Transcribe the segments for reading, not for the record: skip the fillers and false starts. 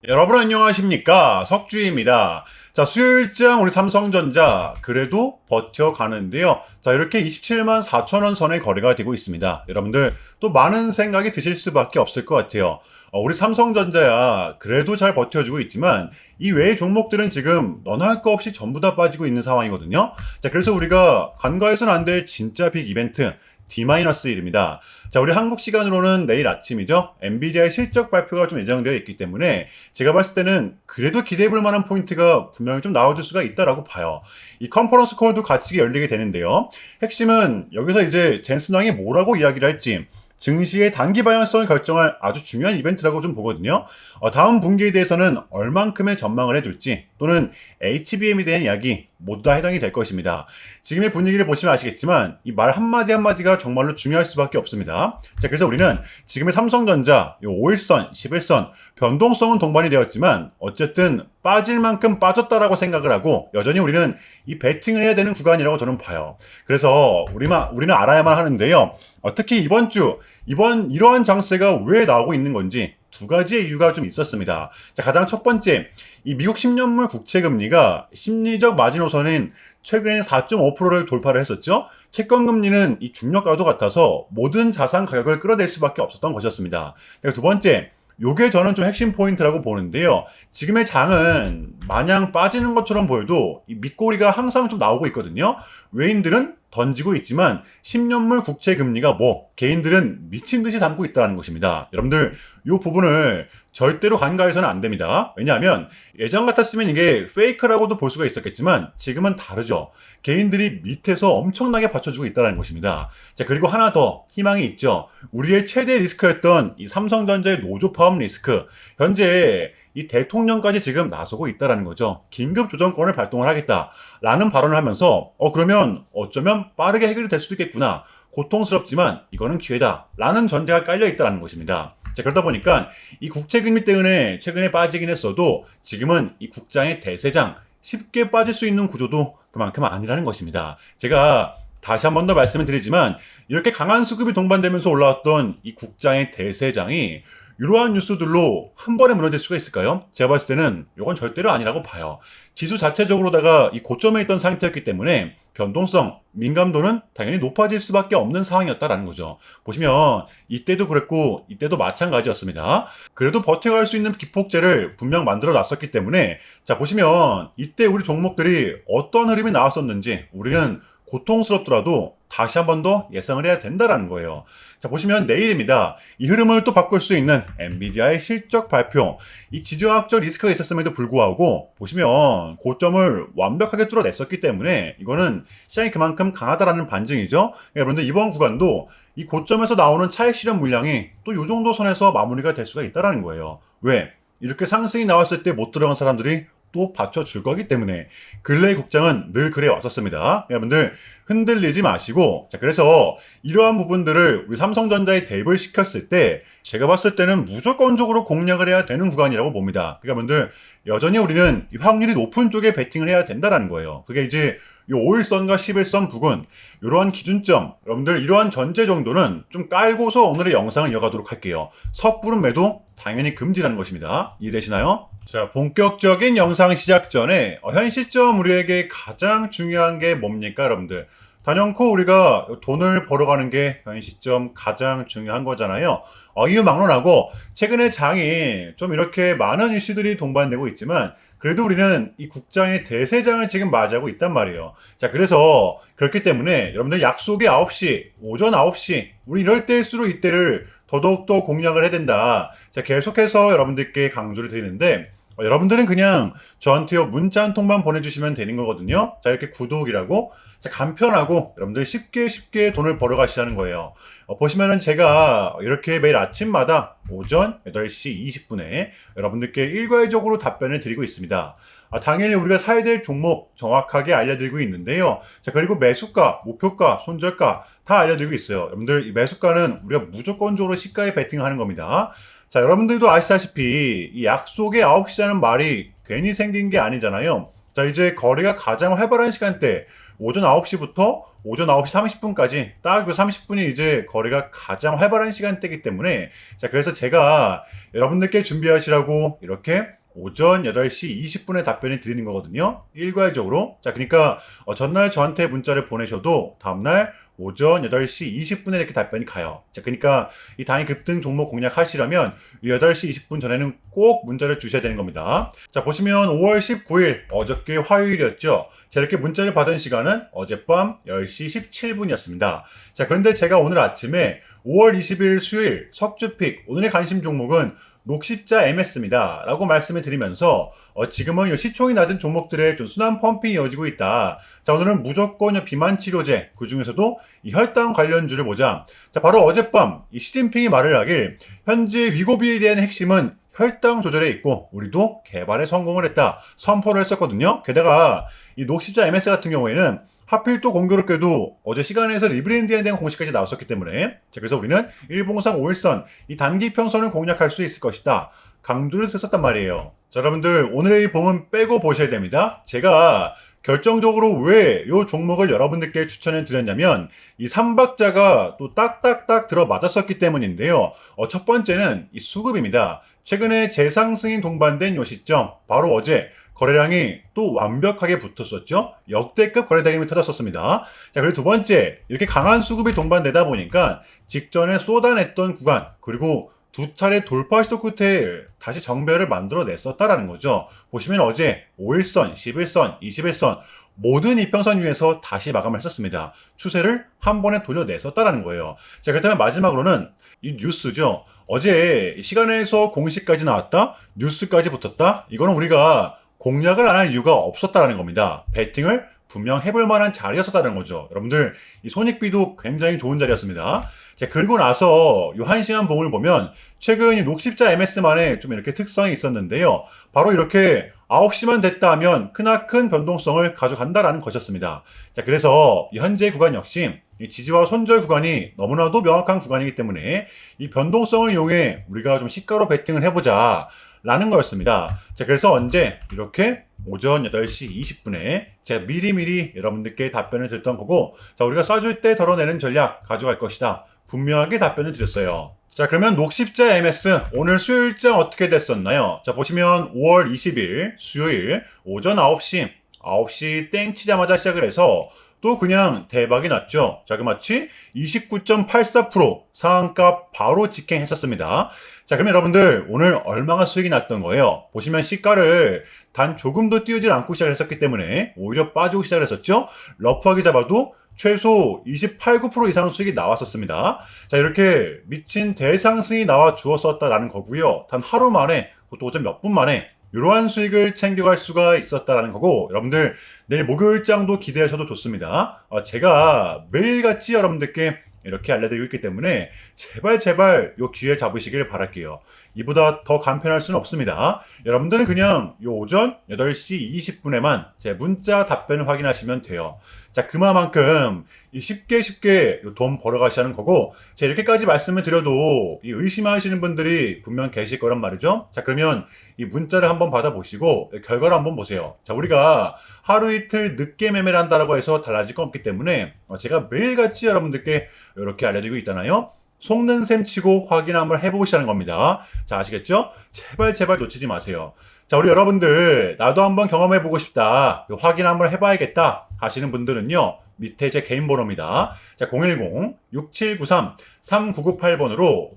여러분 안녕하십니까? 석주입니다. 자, 수요일장 우리 삼성전자 그래도 버텨가는데요. 자, 이렇게 27만 4천 원 선의 거래가 되고 있습니다. 여러분들 또 많은 생각이 드실 수밖에 없을 것 같아요. 우리 삼성전자야 그래도 잘 버텨주고 있지만 이 외의 종목들은 지금 너나 할 거 없이 전부 다 빠지고 있는 상황이거든요. 자, 그래서 우리가 간과해서는 안 될 진짜 빅 이벤트 D-1입니다. 자, 우리 한국 시간으로는 내일 아침이죠. 엔비디아의 실적 발표가 좀 예정되어 있기 때문에 제가 봤을 때는 그래도 기대해볼 만한 포인트가 분명히 좀 나와줄 수가 있다라고 봐요. 이 컨퍼런스 콜도 같이 열리게 되는데요. 핵심은 여기서 이제 젠슨 왕이 뭐라고 이야기를 할지 증시의 단기 방향성을 결정할 아주 중요한 이벤트라고 좀 보거든요. 다음 분기에 대해서는 얼만큼의 전망을 해줄지 또는 HBM에 대한 이야기 모두 다 해당이 될 것입니다. 지금의 분위기를 보시면 아시겠지만 이 말 한마디 한마디가 정말로 중요할 수밖에 없습니다. 자, 그래서 우리는 지금의 삼성전자 5일선, 10일선 변동성은 동반이 되었지만 어쨌든 빠질 만큼 빠졌다라고 생각을 하고 여전히 우리는 이 베팅을 해야 되는 구간이라고 저는 봐요. 그래서 우리는 알아야만 하는데요. 특히 이번 주 이러한 장세가 왜 나오고 있는 건지 두 가지의 이유가 좀 있었습니다. 자, 가장 첫 번째, 이 미국 10년물 국채 금리가 심리적 마지노선인 최근에 4.5%를 돌파를 했었죠. 채권 금리는 이 중력과도 같아서 모든 자산 가격을 끌어낼 수밖에 없었던 것이었습니다. 그리고 두 번째, 요게 저는 좀 핵심 포인트라고 보는데요. 지금의 장은 마냥 빠지는 것처럼 보여도 이 밑꼬리가 항상 좀 나오고 있거든요. 외인들은 던지고 있지만 10년물 국채 금리가 개인들은 미친 듯이 담고 있다는 것입니다. 여러분들 이 부분을 절대로 간과해서는 안 됩니다. 왜냐하면 예전 같았으면 이게 페이크라고도 볼 수가 있었겠지만 지금은 다르죠. 개인들이 밑에서 엄청나게 받쳐주고 있다는 것입니다. 자, 그리고 하나 더 희망이 있죠. 우리의 최대 리스크였던 이 삼성전자의 노조 파업 리스크. 현재 이 대통령까지 지금 나서고 있다는 거죠. 긴급 조정권을 발동을 하겠다라는 발언을 하면서 그러면 어쩌면 빠르게 해결이 될 수도 있겠구나. 고통스럽지만 이거는 기회다라는 전제가 깔려 있다는 것입니다. 자, 그러다 보니까 이 국채금리 때문에 최근에 빠지긴 했어도 지금은 이 국장의 대세장 쉽게 빠질 수 있는 구조도 그만큼 아니라는 것입니다. 제가 다시 한 번 더 말씀을 드리지만 이렇게 강한 수급이 동반되면서 올라왔던 이 국장의 대세장이 이러한 뉴스들로 한 번에 무너질 수가 있을까요? 제가 봤을 때는 이건 절대로 아니라고 봐요. 지수 자체적으로다가 이 고점에 있던 상태였기 때문에 변동성, 민감도는 당연히 높아질 수밖에 없는 상황이었다라는 거죠. 보시면 이때도 그랬고 이때도 마찬가지였습니다. 그래도 버텨갈 수 있는 기폭제를 분명 만들어 놨었기 때문에 자, 보시면 이때 우리 종목들이 어떤 흐름이 나왔었는지 우리는 고통스럽더라도 다시 한 번 더 예상을 해야 된다라는 거예요. 자, 보시면 내일입니다. 이 흐름을 또 바꿀 수 있는 엔비디아의 실적 발표. 이 지정학적 리스크가 있었음에도 불구하고 보시면 고점을 완벽하게 뚫어냈었기 때문에 이거는 시장이 그만큼 강하다라는 반증이죠. 여러분들 이번 구간도 이 고점에서 나오는 차익 실현 물량이 또 이 정도 선에서 마무리가 될 수가 있다라는 거예요. 왜? 이렇게 상승이 나왔을 때 못 들어간 사람들이 또 받쳐줄 거기 때문에 근래 국장은 늘 그래 왔었습니다. 여러분들 흔들리지 마시고 자, 그래서 이러한 부분들을 우리 삼성전자에 대입을 시켰을 때 제가 봤을 때는 무조건적으로 공략을 해야 되는 구간이라고 봅니다. 그러니까 여러분들 여전히 우리는 이 확률이 높은 쪽에 베팅을 해야 된다는 거예요. 그게 이제 이 5일선과 11선 부근 이러한 기준점 여러분들 이러한 전제 정도는 좀 깔고서 오늘의 영상을 이어가도록 할게요. 섣부른 매도 당연히 금지라는 것입니다. 이해되시나요? 자, 본격적인 영상 시작 전에 현 시점 우리에게 가장 중요한 게 뭡니까 여러분들? 단연코 우리가 돈을 벌어가는 게 현 시점 가장 중요한 거잖아요. 이유 막론하고 최근에 장이 좀 이렇게 많은 이슈들이 동반되고 있지만 그래도 우리는 이 국장의 대세장을 지금 맞이하고 있단 말이에요. 자, 그래서 그렇기 때문에 여러분들 약속이 9시, 오전 9시 우리 이럴 때일수록 이때를 더더욱더 공략을 해야 된다. 자, 계속해서 여러분들께 강조를 드리는데 여러분들은 그냥 저한테 문자 한 통만 보내주시면 되는 거거든요. 자, 이렇게 구독이라고 자, 간편하고 여러분들 쉽게 돈을 벌어가시라는 거예요. 보시면은 제가 이렇게 매일 아침마다 오전 8시 20분에 여러분들께 일괄적으로 답변을 드리고 있습니다. 당연히 우리가 사야 될 종목 정확하게 알려드리고 있는데요. 자, 그리고 매수가, 목표가, 손절가 다 알려드리고 있어요. 여러분들 이 매수가는 우리가 무조건적으로 시가에 베팅하는 겁니다. 자, 여러분들도 아시다시피 이 약속의 9시라는 말이 괜히 생긴 게 아니잖아요. 자, 이제 거래가 가장 활발한 시간대 오전 9시부터 오전 9시 30분까지 딱 그 30분이 이제 거래가 가장 활발한 시간대이기 때문에 자, 그래서 제가 여러분들께 준비하시라고 이렇게 오전 8시 20분에 답변을 드리는 거거든요. 일괄적으로. 자, 그러니까 전날 저한테 문자를 보내셔도 다음날 오전 8시 20분에 이렇게 답변이 가요. 자, 그러니까 이 단기 급등 종목 공략하시려면 이 8시 20분 전에는 꼭 문자를 주셔야 되는 겁니다. 자, 보시면 5월 19일 어저께 화요일이었죠. 자, 이렇게 문자를 받은 시간은 어젯밤 10시 17분이었습니다. 자, 그런데 제가 오늘 아침에 5월 20일 수요일 석주픽 오늘의 관심 종목은 녹십자 MS입니다. 라고 말씀을 드리면서 지금은 이 시총이 낮은 종목들의 좀 순환 펌핑이 이어지고 있다. 자, 오늘은 무조건 비만 치료제 그 중에서도 이 혈당 관련주를 보자. 자, 바로 어젯밤 이 시진핑이 말을 하길 현재 위고비에 대한 핵심은 혈당 조절에 있고 우리도 개발에 성공을 했다. 선포를 했었거든요. 게다가 이 녹십자 MS 같은 경우에는 하필 또 공교롭게도 어제 시간에서 리브랜딩에 대한 공식까지 나왔었기 때문에 자, 그래서 우리는 일봉상 5일선 이 단기 평선을 공략할 수 있을 것이다. 강조를 했었단 말이에요. 자, 여러분들 오늘의 이 봉은 빼고 보셔야 됩니다. 제가 결정적으로 왜 이 종목을 여러분들께 추천해 드렸냐면 이 3박자가 또 딱딱딱 들어맞았었기 때문인데요. 첫 번째는 이 수급입니다. 최근에 재상승이 동반된 요 시점 바로 어제 거래량이 또 완벽하게 붙었었죠. 역대급 거래량이 터졌었습니다. 자, 그리고 두 번째, 이렇게 강한 수급이 동반되다 보니까 직전에 쏟아냈던 구간, 그리고 두 차례 돌파 시도 끝에 다시 정배를 만들어냈었다라는 거죠. 보시면 어제 5일선, 11선, 21선 모든 이평선 위에서 다시 마감을 했었습니다. 추세를 한 번에 돌려냈었다라는 거예요. 자, 그렇다면 마지막으로는 이 뉴스죠. 어제 시간에서 공식까지 나왔다, 뉴스까지 붙었다. 이거는 우리가 공략을 안 할 이유가 없었다라는 겁니다. 배팅을 분명 해볼 만한 자리였었다는 거죠. 여러분들 이 손익비도 굉장히 좋은 자리였습니다. 자, 그리고 나서 이 1시간 봉을 보면 최근 이 녹십자 MS만의 좀 이렇게 특성이 있었는데요. 바로 이렇게 9시만 됐다 하면 크나큰 변동성을 가져간다라는 것이었습니다. 자, 그래서 이 현재 구간 역시 이 지지와 손절 구간이 너무나도 명확한 구간이기 때문에 이 변동성을 이용해 우리가 좀 시가로 배팅을 해보자 라는 거였습니다. 자, 그래서 언제 이렇게 오전 8시 20분에 제가 미리미리 여러분들께 답변을 드렸던 거고, 자, 우리가 쏴줄 때 덜어내는 전략 가져갈 것이다. 분명하게 답변을 드렸어요. 자, 그러면 녹십자 MS 오늘 수요일장 어떻게 됐었나요? 자, 보시면 5월 20일 수요일 오전 9시 땡 치자마자 시작을 해서 또 그냥 대박이 났죠. 자그마치 29.84% 상한가 바로 직행했었습니다. 자, 그러면 여러분들 오늘 얼마가 수익이 났던 거예요? 보시면 시가를 단 조금도 띄우질 않고 시작했었기 때문에 오히려 빠지고 시작을 했었죠. 러프하게 잡아도 최소 28, 9% 이상 수익이 나왔었습니다. 자, 이렇게 미친 대상승이 나와 주었었다라는 거고요. 단 하루 만에, 그것도 어쩜 몇 분 만에 이러한 수익을 챙겨갈 수가 있었다라는 거고, 여러분들 내일 목요일장도 기대하셔도 좋습니다. 제가 매일같이 여러분들께 이렇게 알려드리고 있기 때문에 제발 요 기회 잡으시길 바랄게요. 이보다 더 간편할 수는 없습니다. 여러분들은 그냥 요 오전 8시 20분에만 제 문자 답변을 확인하시면 돼요. 자, 그만큼 쉽게 돈 벌어가시는 거고, 제가 이렇게까지 말씀을 드려도 이 의심하시는 분들이 분명 계실 거란 말이죠. 자, 그러면 이 문자를 한번 받아보시고 결과를 한번 보세요. 자, 우리가 하루 이틀 늦게 매매를 한다라고 해서 달라질 건 없기 때문에 제가 매일같이 여러분들께 이렇게 알려드리고 있잖아요. 속는 셈 치고 확인 한번 해보시라는 겁니다. 자, 아시겠죠? 제발 놓치지 마세요. 자, 우리 여러분들 나도 한번 경험해보고 싶다, 확인 한번 해봐야겠다 하시는 분들은요, 밑에 제 개인 번호입니다. 자, 010-6793-3998번으로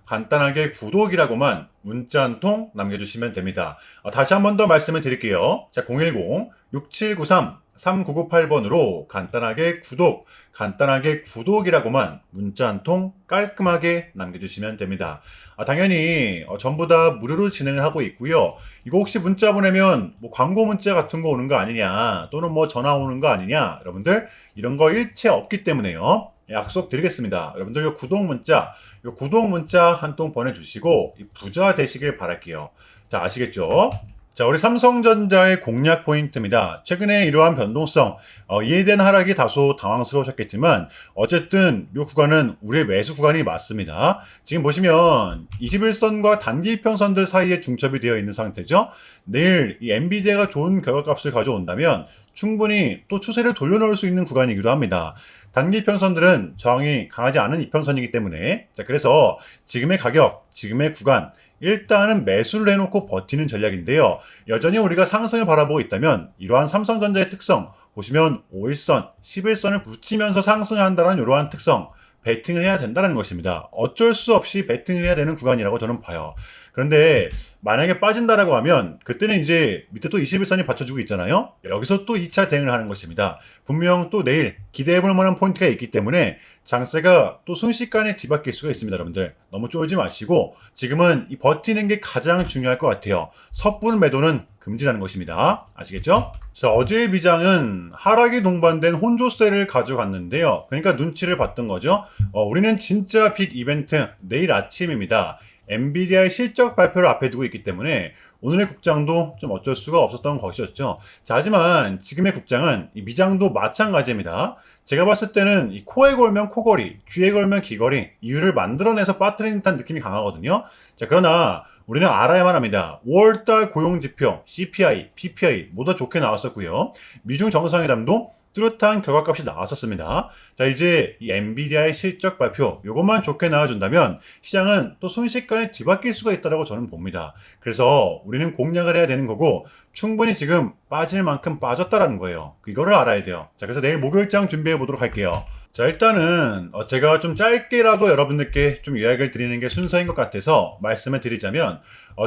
간단하게 구독이라고만 문자 한 통 남겨주시면 됩니다. 다시 한 번 더 말씀을 드릴게요. 자, 010-6793-3998번으로 간단하게 구독이라고만 문자 한 통 깔끔하게 남겨주시면 됩니다. 당연히 전부 다 무료로 진행을 하고 있고요. 이거 혹시 문자 보내면 뭐 광고 문자 같은 거 오는 거 아니냐, 또는 뭐 전화 오는 거 아니냐, 여러분들 이런 거 일체 없기 때문에요. 약속 드리겠습니다. 여러분들 요 구독 문자 한 통 보내주시고 부자 되시길 바랄게요. 자, 아시겠죠? 자, 우리 삼성전자의 공략 포인트입니다. 최근에 이러한 변동성, 이에 대한 하락이 다소 당황스러우셨겠지만 어쨌든 이 구간은 우리의 매수 구간이 맞습니다. 지금 보시면 21선과 단기 이평선들 사이에 중첩이 되어 있는 상태죠. 내일 이 엔비디아가 좋은 결과값을 가져온다면 충분히 또 추세를 돌려놓을 수 있는 구간이기도 합니다. 단기 이평선들은 저항이 강하지 않은 이평선이기 때문에, 자, 그래서 지금의 가격, 지금의 구간, 일단은 매수를 해놓고 버티는 전략인데요. 여전히 우리가 상승을 바라보고 있다면 이러한 삼성전자의 특성, 보시면 5일선, 11선을 붙이면서 상승한다는 이러한 특성, 베팅을 해야 된다는 것입니다. 어쩔 수 없이 베팅을 해야 되는 구간이라고 저는 봐요. 그런데 만약에 빠진다라고 하면 그때는 이제 밑에 또 21선이 받쳐주고 있잖아요. 여기서 또 2차 대응을 하는 것입니다. 분명 또 내일 기대해볼 만한 포인트가 있기 때문에 장세가 또 순식간에 뒤바뀔 수가 있습니다. 여러분들 너무 쫄지 마시고 지금은 이 버티는 게 가장 중요할 것 같아요. 섣부른 매도는 금지라는 것입니다. 아시겠죠? 자, 어제의 비장은 하락이 동반된 혼조세를 가져갔는데요. 그러니까 눈치를 봤던 거죠. 우리는 진짜 빅 이벤트 내일 아침입니다. 엔비디아의 실적 발표를 앞에 두고 있기 때문에 오늘의 국장도 좀 어쩔 수가 없었던 것이었죠. 자, 하지만 지금의 국장은 이 미장도 마찬가지입니다. 제가 봤을 때는 이 코에 걸면 코걸이, 귀에 걸면 귀걸이, 이유를 만들어내서 빠뜨리는 듯한 느낌이 강하거든요. 자, 그러나 우리는 알아야만 합니다. 5월달 고용지표, CPI, PPI 모두 좋게 나왔었고요. 미중 정상회담도 뚜렷한 결과값이 나왔었습니다. 자, 이제 이 엔비디아의 실적 발표 이것만 좋게 나와준다면 시장은 또 순식간에 뒤바뀔 수가 있다고 저는 봅니다. 그래서 우리는 공략을 해야 되는 거고 충분히 지금 빠질 만큼 빠졌다라는 거예요. 이거를 알아야 돼요. 자, 그래서 내일 목요일장 준비해 보도록 할게요. 자, 일단은 제가 좀 짧게라도 여러분들께 좀 이야기를 드리는 게 순서인 것 같아서 말씀을 드리자면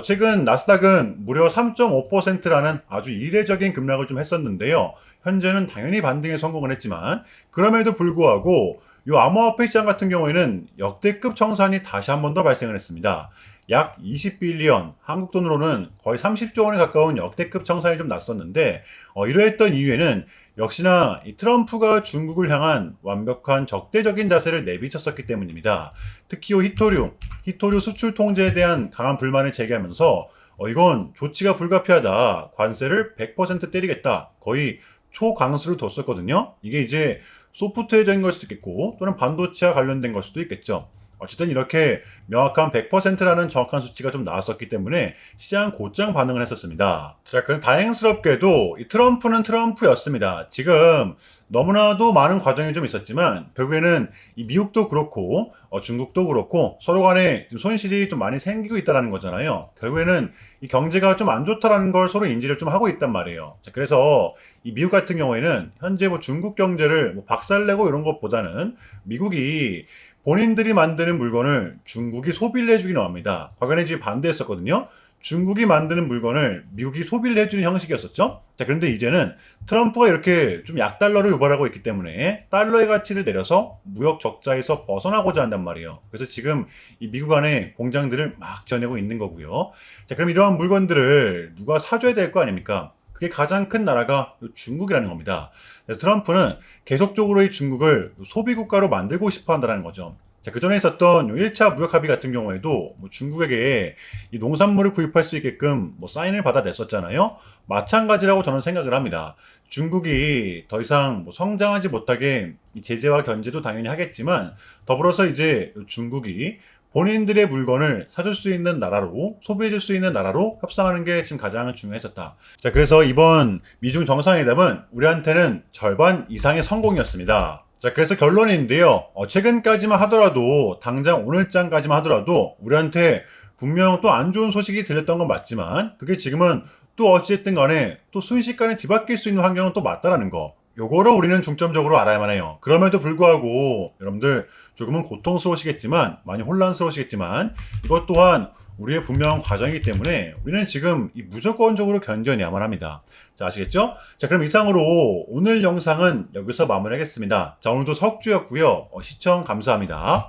최근 나스닥은 무려 3.5%라는 아주 이례적인 급락을 좀 했었는데요. 현재는 당연히 반등에 성공을 했지만 그럼에도 불구하고 이 암호화폐 시장 같은 경우에는 역대급 청산이 다시 한 번 더 발생을 했습니다. 약 20빌리언, 한국 돈으로는 거의 30조 원에 가까운 역대급 청산이 좀 났었는데 이러했던 이유에는 역시나 이 트럼프가 중국을 향한 완벽한 적대적인 자세를 내비쳤었기 때문입니다. 특히 히토류 수출 통제에 대한 강한 불만을 제기하면서 이건 조치가 불가피하다. 관세를 100% 때리겠다. 거의 초강수를 뒀었거든요. 이게 이제 소프트웨어적인 걸 수도 있겠고 또는 반도체와 관련된 걸 수도 있겠죠. 어쨌든 이렇게 명확한 100%라는 정확한 수치가 좀 나왔었기 때문에 시장 곧장 반응을 했었습니다. 자, 그럼 다행스럽게도 이 트럼프는 트럼프였습니다. 지금 너무나도 많은 과정이 좀 있었지만 결국에는 이 미국도 그렇고 중국도 그렇고 서로 간에 손실이 좀 많이 생기고 있다는 거잖아요. 결국에는 이 경제가 좀 안 좋다라는 걸 서로 인지를 좀 하고 있단 말이에요. 자, 그래서 이 미국 같은 경우에는 현재 뭐 중국 경제를 뭐 박살내고 이런 것보다는 미국이 본인들이 만드는 물건을 중국이 소비를 해주기는 합니다. 과거에 지금 반대했었거든요. 중국이 만드는 물건을 미국이 소비를 해주는 형식이었었죠. 자, 그런데 이제는 트럼프가 이렇게 좀 약달러를 유발하고 있기 때문에 달러의 가치를 내려서 무역 적자에서 벗어나고자 한단 말이에요. 그래서 지금 이 미국 안에 공장들을 막 지어내고 있는 거고요. 자, 그럼 이러한 물건들을 누가 사줘야 될 거 아닙니까? 그게 가장 큰 나라가 중국이라는 겁니다. 그래서 트럼프는 계속적으로 이 중국을 소비국가로 만들고 싶어 한다는 거죠. 자, 그 전에 있었던 1차 무역 합의 같은 경우에도 뭐 중국에게 이 농산물을 구입할 수 있게끔 뭐 사인을 받아냈었잖아요. 마찬가지라고 저는 생각을 합니다. 중국이 더 이상 뭐 성장하지 못하게 이 제재와 견제도 당연히 하겠지만 더불어서 이제 중국이 본인들의 물건을 사줄 수 있는 나라로, 소비해줄 수 있는 나라로 협상하는 게 지금 가장 중요했었다. 자, 그래서 이번 미중 정상회담은 우리한테는 절반 이상의 성공이었습니다. 자, 그래서 결론인데요. 최근까지만 하더라도, 당장 오늘장까지만 하더라도, 우리한테 분명 또 안 좋은 소식이 들렸던 건 맞지만, 그게 지금은 또 어찌됐든 간에 또 순식간에 뒤바뀔 수 있는 환경은 또 맞다라는 거. 요거를 우리는 중점적으로 알아야만 해요. 그럼에도 불구하고 여러분들 조금은 고통스러우시겠지만 많이 혼란스러우시겠지만 이것 또한 우리의 분명한 과정이기 때문에 우리는 지금 이 무조건적으로 견뎌내야만 합니다. 자, 아시겠죠? 자, 그럼 이상으로 오늘 영상은 여기서 마무리하겠습니다. 자, 오늘도 석주였고요. 시청 감사합니다.